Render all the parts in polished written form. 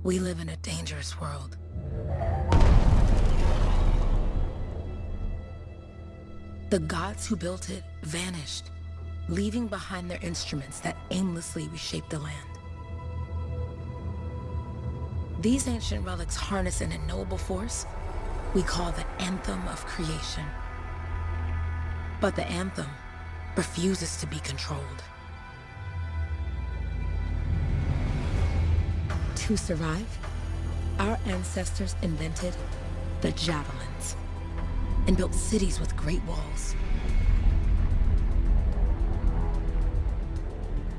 We live in a dangerous world. The gods who built it vanished, leaving behind their instruments that aimlessly reshaped the land. These ancient relics harness an unknowable force we call the Anthem of Creation. But the Anthem refuses to be controlled. To survive, our ancestors invented the javelins and built cities with great walls.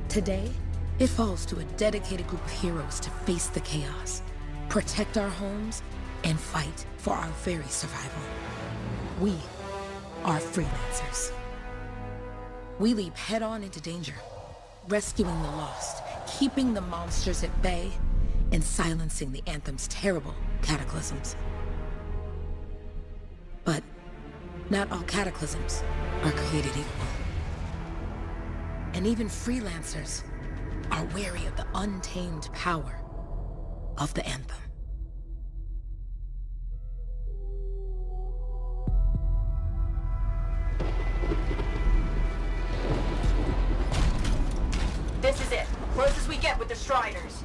Today, it falls to a dedicated group of heroes to face the chaos, protect our homes, and fight for our very survival. We are freelancers. We leap head-on into danger, rescuing the lost, keeping the monsters at bay, and silencing the Anthem's terrible cataclysms. But not all cataclysms are created equal. And even freelancers are wary of the untamed power of the Anthem. This is it. Closest we get with the Striders.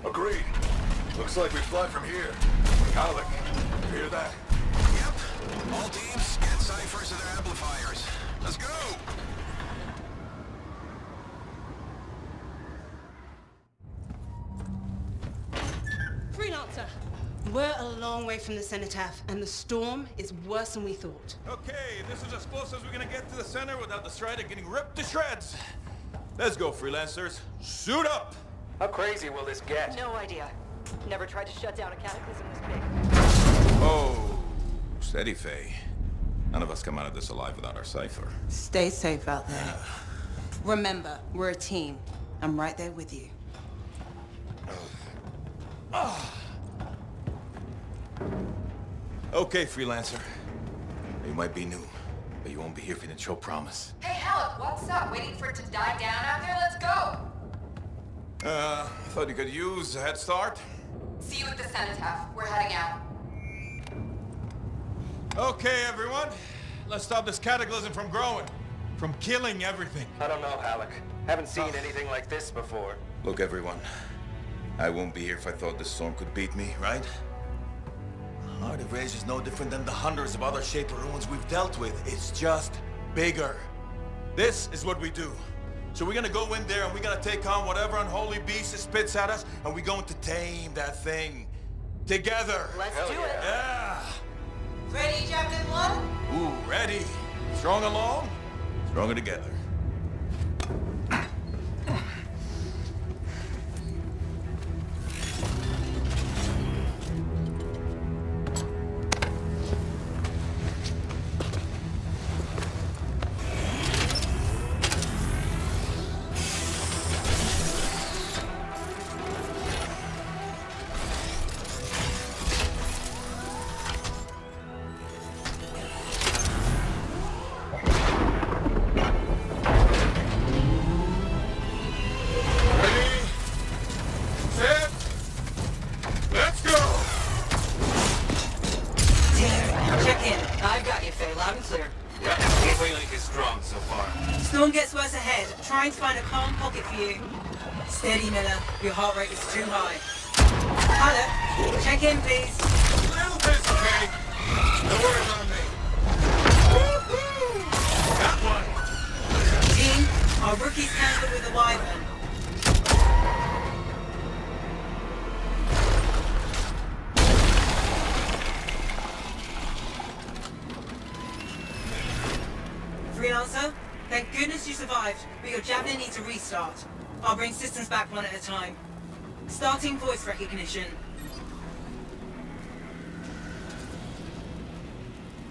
Agreed. Looks like we fly from here. Alec, you hear that? Yep. All teams, get ciphers to their amplifiers. Let's go! Freelancer! We're a long way from the cenotaph, and the storm is worse than we thought. Okay, this is as close as we're gonna get to the center without the Strider getting ripped to shreds. Let's go, freelancers. Suit up! How crazy will this get? No idea. Never tried to shut down a cataclysm this big. Oh, steady, Faye. None of us come out of this alive without our cipher. Stay safe out there. Remember, we're a team. I'm right there with you. Okay, freelancer. You might be new, but you won't be here if you didn't show promise. Hey, Alec, what's up? Waiting for it to die down out there? Let's go! Thought you could use a head start. See you at the cenotaph. We're heading out. Okay, everyone. Let's stop this cataclysm from growing, from killing everything. I don't know, Alec. Haven't seen anything like this before. Look, everyone. I won't be here if I thought this storm could beat me, right? Heart of Rage is no different than the hundreds of other Shaper ruins we've dealt with. It's just bigger. This is what we do. So we're gonna go in there and we're gonna take on whatever unholy beast it spits at us, and we're going to tame that thing. Together. Let's do it. Yeah. Ready, Javelin 1? Ooh, ready. Strong along, stronger together. Storm gets worse ahead. Trying to find a calm pocket for you. Steady, Miller. Your heart rate is too high. Hello. Check in, please. A little bit, okay? Don't worry about me. Got one. Team, our rookies handled with a wyvern. Freelancer, thank goodness you survived, but your Javelin needs a restart. I'll bring systems back one at a time. Starting voice recognition.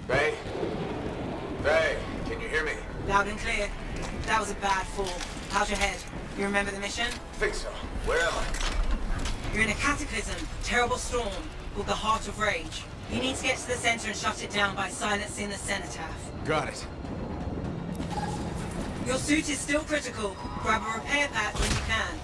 Faye? Faye, can you hear me? Loud and clear. That was a bad fall. How's your head? You remember the mission? Think so. Where am I? You're in a cataclysm, terrible storm, called the Heart of Rage. You need to get to the center and shut it down by silencing the cenotaph. Got it. Your suit is still critical. Grab a repair pack when you can.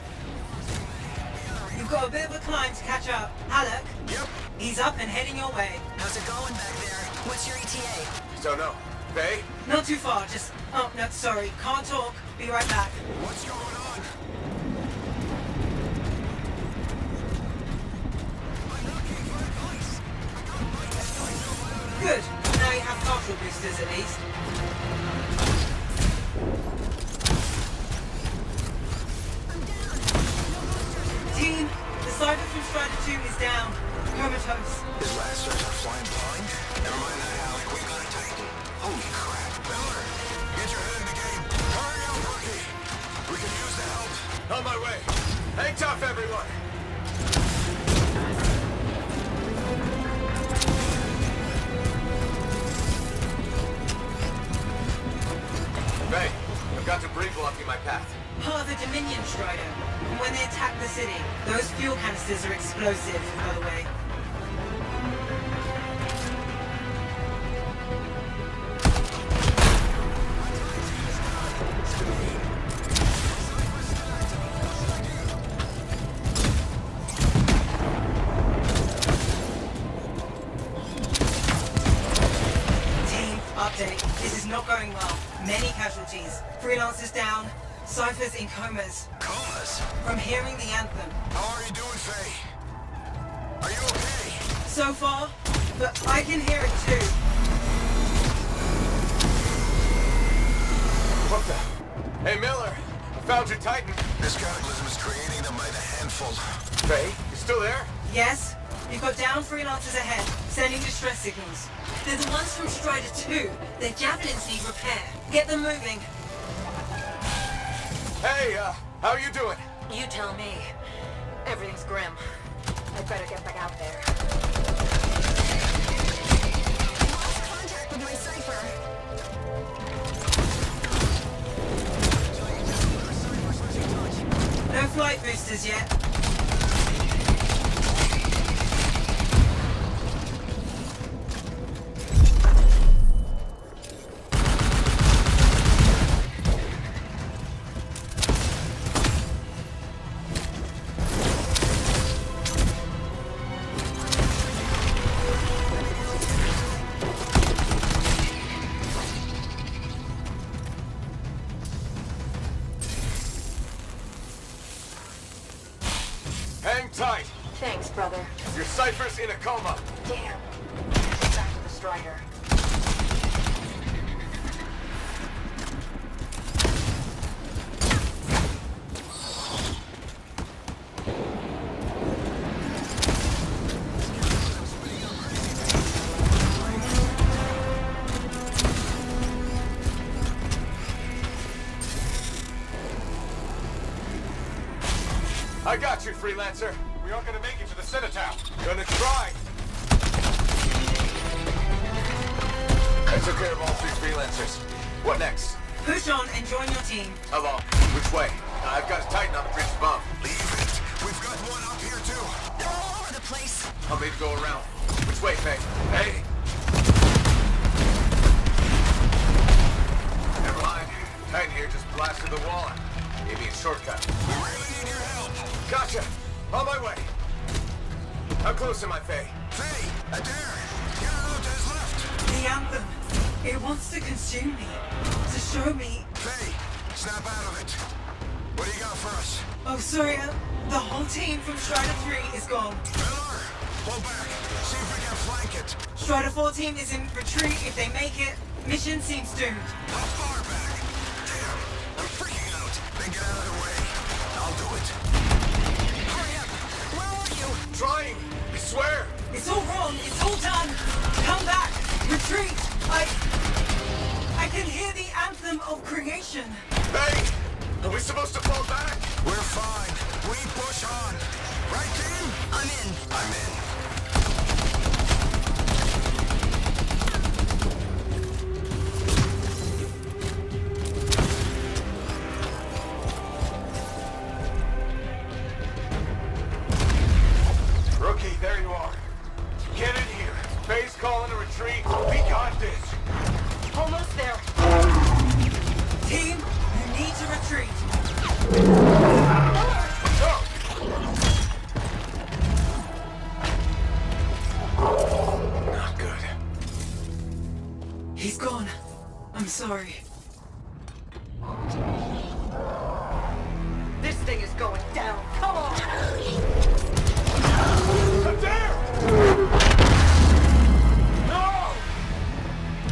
got a bit of a climb to catch up. Alec? Yep. He's up and heading your way. How's it going back there? What's your ETA? Don't know. Faye? Not too far, just... Oh, no, sorry. Can't talk. Be right back. What's going on? Good. Now you have partial boosters at least. Team, the Cyber from Strider 2 is down. Comatose. His Lancers are flying blind? Never mind that, Alec. We got a Titan. Holy crap. Miller, get your head in the game. Hurry up, rookie. We can use the help. On my way. Hang tough, everyone. Faye, I've got debris blocking my path. Part of the Dominion Strider. And when they attack the city, those fuel canisters are explosive, by the way. Update. This is not going well. Many casualties. Freelancers down. Cyphers in comas. Comas? From hearing the anthem. How are you doing, Faye? Are you okay? So far, but I can hear it too. What the? Hey, Miller. I found your Titan. This cataclysm is creating them by the handful. Faye, you still there? Yes? You've got down freelancers ahead, sending distress signals. They're the ones from Strider 2. Their javelins need repair. Get them moving. Hey, how you doing? You tell me. Everything's grim. I'd better get back out there. Lost contact with my Cypher. No flight boosters yet. Hang tight. Thanks, brother. Your Cypher's in a coma. Damn. Back to the Strider. I got you, Freelancer. We aren't gonna make it to the Citadel. Gonna try. I took care of all 3 Freelancers. What next? Push on and join your team. How long? Which way? I've got a Titan on the bridge above. Leave it. We've got one up here, too. They're all over the place. I'll need to go around. Which way, Faye? Hey! Never mind. Titan here just blasted the wall. Gave me a shortcut. We really need your help. Gotcha! On my way! How close am I, Faye? Faye, Adair, get out to his left. The anthem. It wants to consume me. To show me... Faye, snap out of it. What do you got for us? Oh, sorry, the whole team from Strider 3 is gone. Miller, pull back. See if we can flank it. Strider 4 team is in retreat if they make it. Mission seems doomed. How far back? Damn, I'm freaking out. Then get out of the way. I'll do it. Hurry up. Where are you? Trying! I swear! It's all wrong. It's all done. Come back. Retreat. I can hear the anthem of creation. Hey! Are we supposed to fall back? We're fine. We push on. Right, team? I'm in. I'm in. Rookie, there you are. Get in here. Faye's calling a retreat. We got this. Almost there. Team, you need to retreat. Go! He's gone. I'm sorry. This thing is going down. Come on! Adair! No!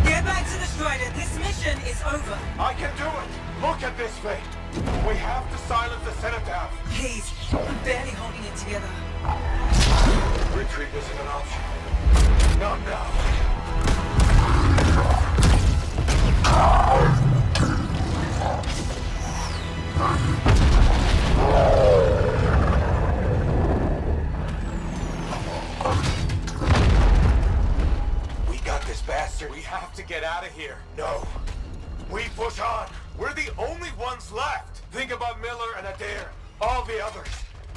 Get back to the Strider. This mission is over. I can do it! Look at this thing! We have to silence the cenotaph! Please. I'm barely holding it together. Retreat isn't an option. Not now. We got this bastard. We have to get out of here. No. We push on. We're the only ones left. Think about Miller and Adair. All the others.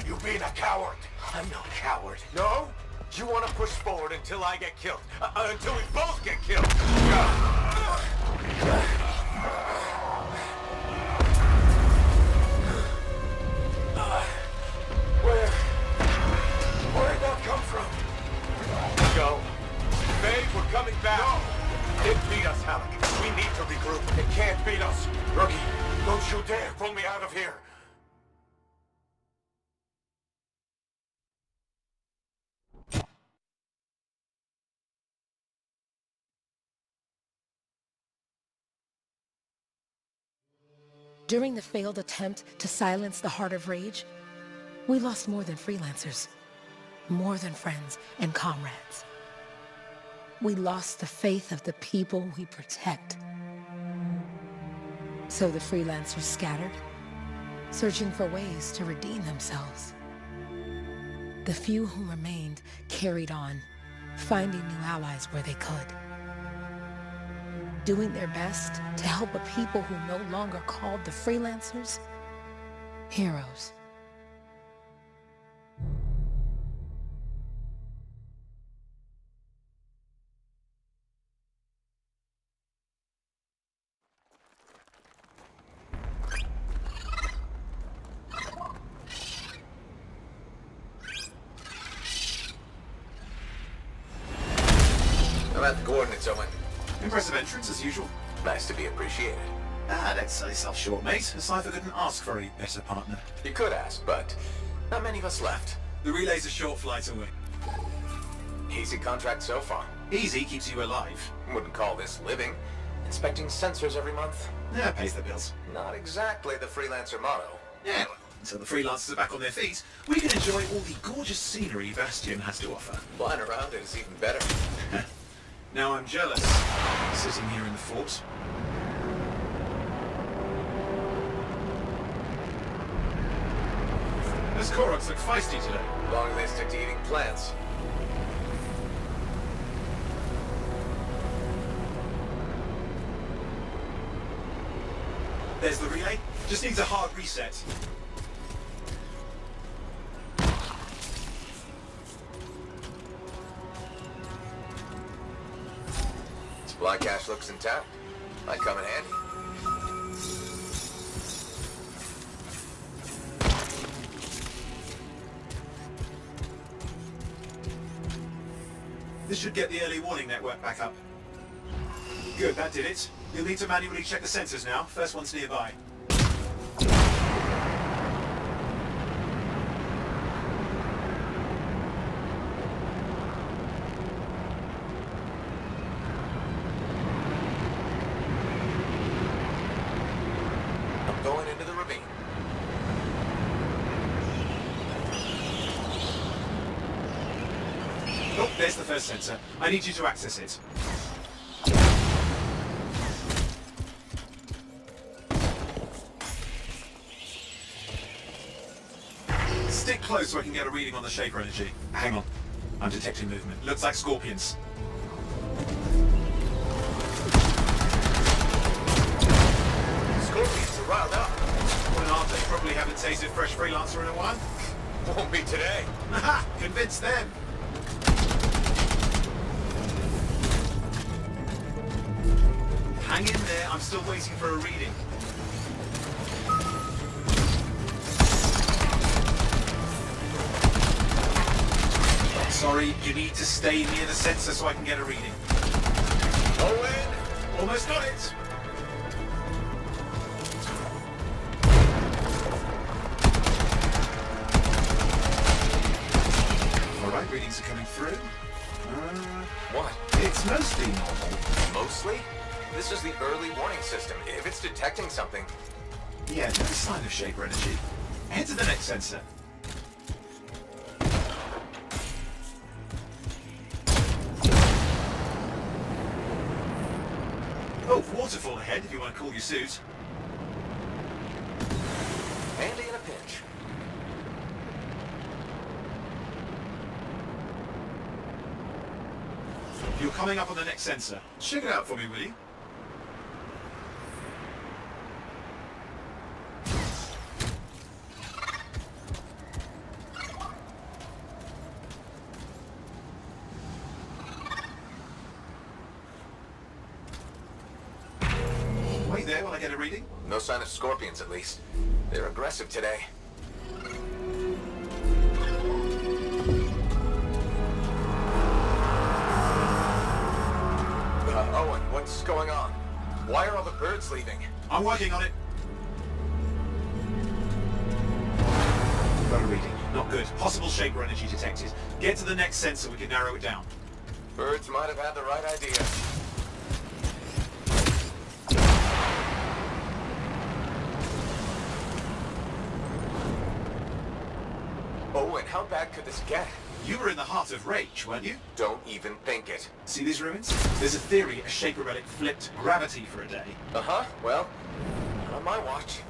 You being a coward. I'm no coward. No? You want to push forward until I get killed. Until we both get killed. Where'd that come from? Go. Babe, we're coming back. No! It beat us, Halleck. We need to regroup. It can't beat us. Rookie, don't you dare pull me out of here. During the failed attempt to silence the Heart of Rage, we lost more than freelancers, more than friends and comrades. We lost the faith of the people we protect. So the freelancers scattered, searching for ways to redeem themselves. The few who remained carried on, finding new allies where they could, doing their best to help a people who no longer called the freelancers heroes. I'm at the coordinates, Owen. Impressive entrance, as usual. Nice to be appreciated. Don't sell yourself short, mate. Cypher couldn't ask for a better partner. You could ask, but not many of us left. The relay's a short flight away. Easy contract so far. Easy keeps you alive. Wouldn't call this living. Inspecting sensors every month? Yeah, pays the bills. Not exactly the freelancer motto. Yeah, well, until the freelancers are back on their feet, we can enjoy all the gorgeous scenery Bastion has to offer. Flying around it is even better. Now I'm jealous, sitting here in the fort. Those Koroks look feisty today. Long as they stick to eating plants. There's the relay. Just needs a hard reset. Supply cache looks intact. Might come in handy. This should get the early warning network back up. Good, that did it. You'll need to manually check the sensors now. First one's nearby. I'm going into the ravine. Oh, there's the first sensor. I need you to access it. Stick close so I can get a reading on the Shaper energy. Hang on. I'm detecting movement. Looks like scorpions. Scorpions are riled up. Well, aren't they? Probably haven't tasted fresh freelancer in a while. Won't be today. Haha! Convince them! Hang in there, I'm still waiting for a reading. Sorry, you need to stay near the sensor so I can get a reading. Owen, Almost got it. Alright, readings are coming through. What? It's mostly normal. Mostly? This is the early warning system. If it's detecting something... Yeah, no sign of Shaper energy. Head to the next sensor. Oh, waterfall ahead if you want to cool your suit. Handy in a pinch. You're coming up on the next sensor. Check it out for me, will you? Wait there while I get a reading. No sign of scorpions, at least. They're aggressive today. Owen, what's going on? Why are all the birds leaving? I'm working on it. Got a reading. Not good. Possible Shaper energy detected. Get to the next sensor, we can narrow it down. Birds might have had the right idea. Owen, how bad could this get? You were in the heart of Rage, weren't you? Don't even think it. See these ruins? There's a theory a Shaper relic flipped gravity for a day. Uh-huh, well, not on my watch.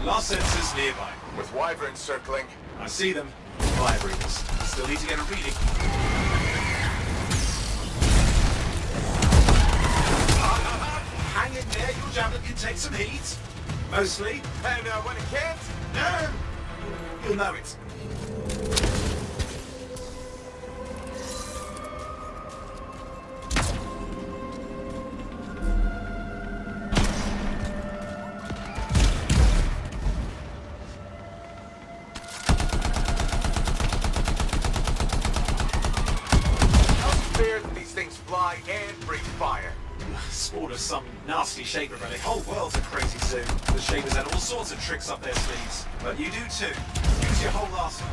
Last sensors nearby. With wyverns circling. I see them. Fire breathers. Still need to get a reading. Hang in there, your javelin can take some heat. Mostly. And when it can't? No! You'll know it. Fly and breathe fire. Spawned of some nasty Shaper relic. Whole world's a crazy zoo. The Shapers had all sorts of tricks up their sleeves. But you do too. Use your whole arsenal.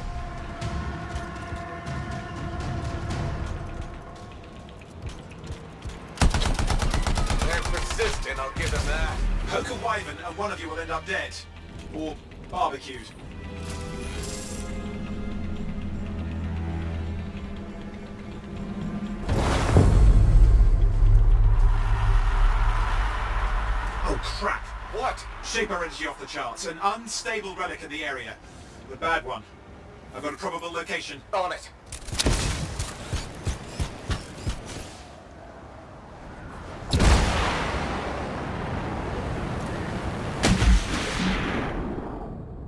They're persistent, I'll give them that. Poke a wyvern and one of you will end up dead. Or barbecued. Oh crap! What? Shaper energy off the charts. An unstable relic in the area. The bad one. I've got a probable location. On it.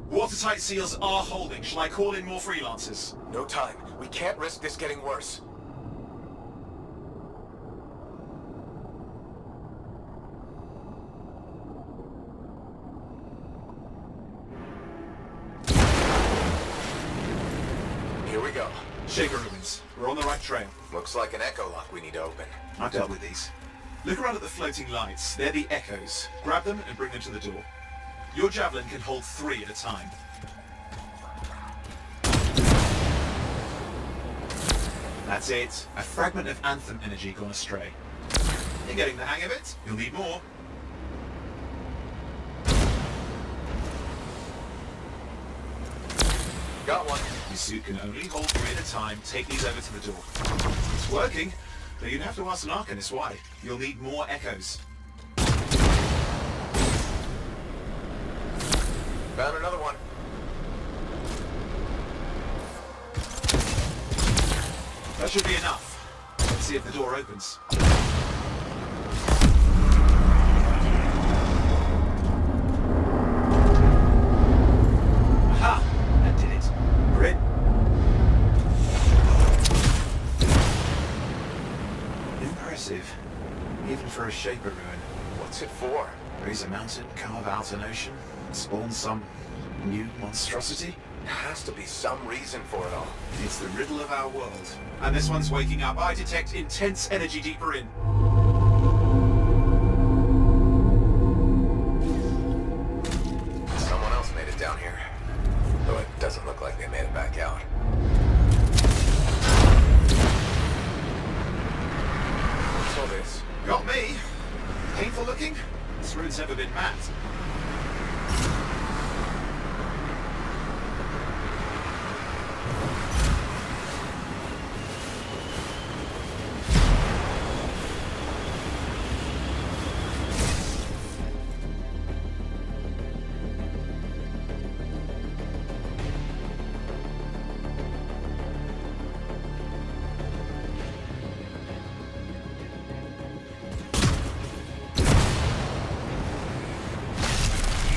Watertight seals are holding. Shall I call in more freelancers? No time. We can't risk this getting worse. Here we go. Shaper ruins. We're on the right trail. Looks like an echo lock we need to open. I've dealt with these. Look around at the floating lights. They're the echoes. Grab them and bring them to the door. Your javelin can hold 3 at a time. That's it. A fragment of Anthem energy gone astray. You're getting the hang of it. You'll need more. Got one. Your suit can only hold 3 at a time. Take these over to the door. It's working, but you'd have to ask an Arcanist why. You'll need more echoes. Found another one. That should be enough. Let's see if the door opens. Aha! That did it. Grit. Shaper ruin. What's it for? Raise a mountain, carve out an ocean, spawn some new monstrosity? There has to be some reason for it all. It's the riddle of our world. And this one's waking up. I detect intense energy deeper in. Someone else made it down here. Though it doesn't look like they made it back out. What's all this? Got me. Painful looking? This rune's never been mapped.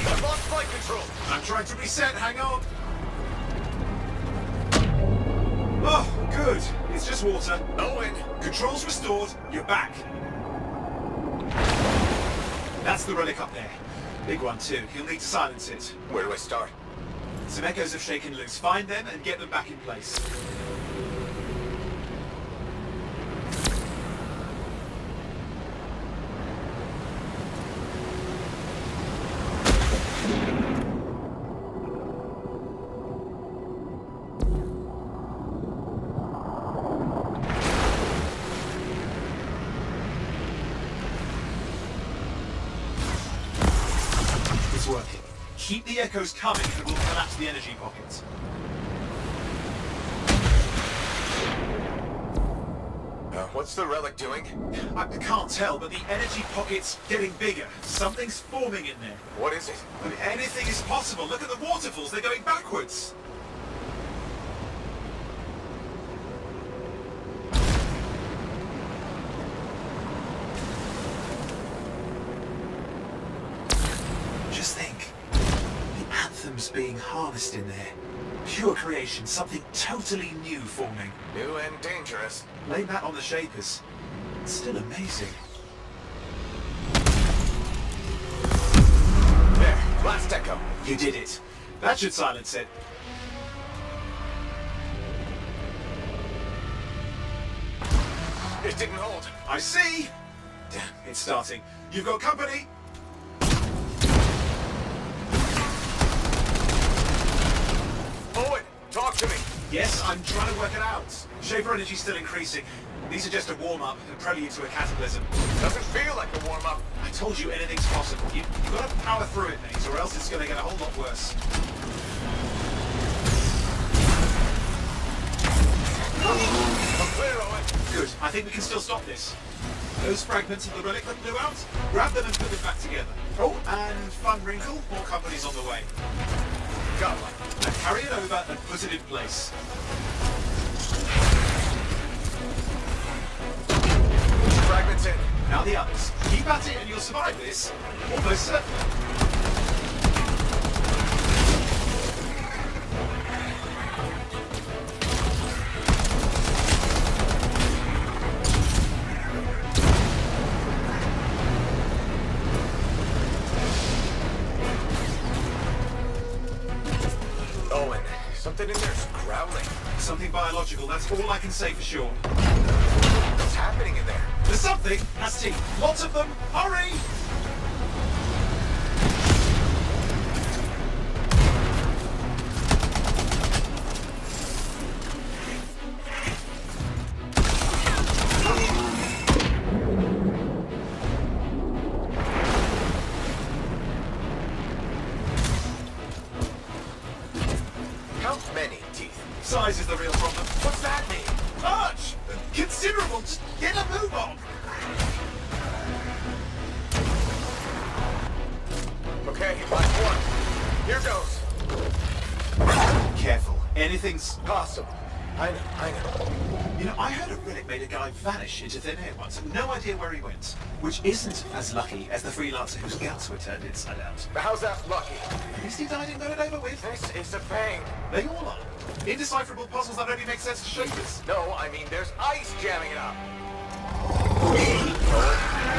I've lost flight control! I'm trying to reset, hang on. Oh, good. It's just water. Owen! Controls restored, you're back. That's the relic up there. Big one too. You'll need to silence it. Where do I start? Some echoes have shaken loose. Find them and get them back in place. It's working. Keep the echoes coming and we'll collapse the energy pockets. What's the relic doing? I can't tell, but the energy pocket's getting bigger. Something's forming in there. What is it? I mean, anything is possible. Look at the waterfalls, they're going backwards. Just think. The Anthem's being harnessed in there. Pure creation, something totally new forming. New and dangerous. Blame that on the Shapers. It's still amazing. There, last echo. You did it. That should silence it. It didn't hold. I see! Damn, it's starting. You've got company! Owen, talk to me. Yes, I'm trying to work it out. Shaper energy's still increasing. These are just a warm-up, a prelude to a cataclysm. Doesn't feel like a warm-up. I told you anything's possible. You've got to power through it, mate, or else it's going to get a whole lot worse. I'm clear, Owen. Good. I think we can still stop this. Those fragments of the relic that blew out, grab them and put them back together. Oh, and fun wrinkle, more company's on the way. Got one. Now carry it over and put it in place. Fragments in. Now the others. Keep at it and you'll survive this. Almost certainly. Owen, something in there's growling. Something biological, that's all I can say for sure. What's happening in there? There's something! Has teeth. Lots of them! Hurry! How many teeth? Size is the real problem. What's that mean? Large! Considerable! Just get a move on! Okay, last one. Here goes. Careful. Anything's... Possible. I know. You know, I heard a relic made a guy vanish into thin air once. No idea where he went. Which isn't as lucky as the freelancer whose guts were turned inside out. But how's that lucky? At least he died and got it over with. This is a pain. They all are. Indecipherable puzzles that only make sense to Shapers. No, I mean there's ice jamming it up.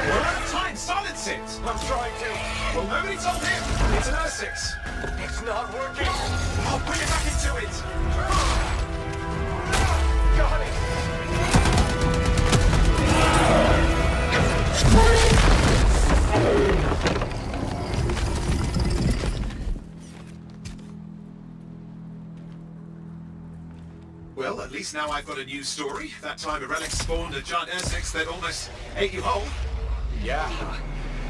We're out of time. Silence it. I'm trying to. Well, nobody told him. It's an R6. It's not working. I'll bring it back into it. Got it. Well, at least now I've got a new story. That time a relic spawned a giant R6 that almost ate you whole. Yeah.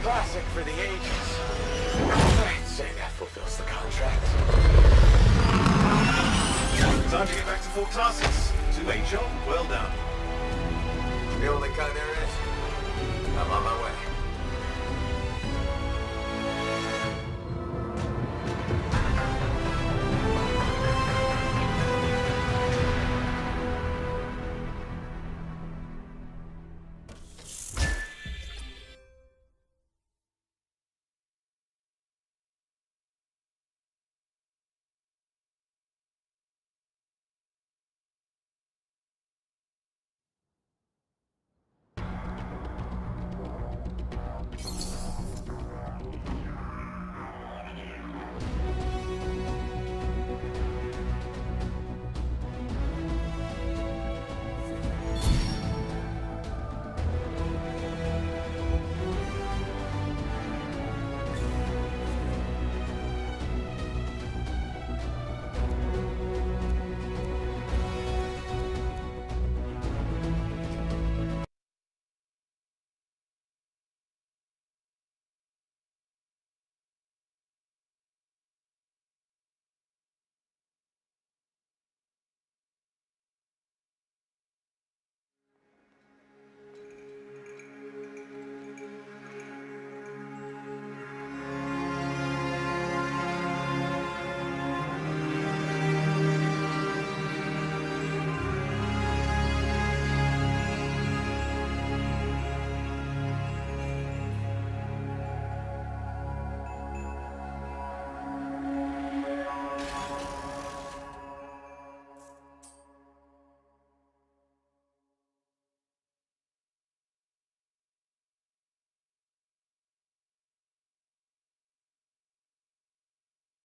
Classic for the ages. I'd say that fulfills the contract. Time to get back to Fort Tarsus. To a job well done. The only kind there is. I'm on my way.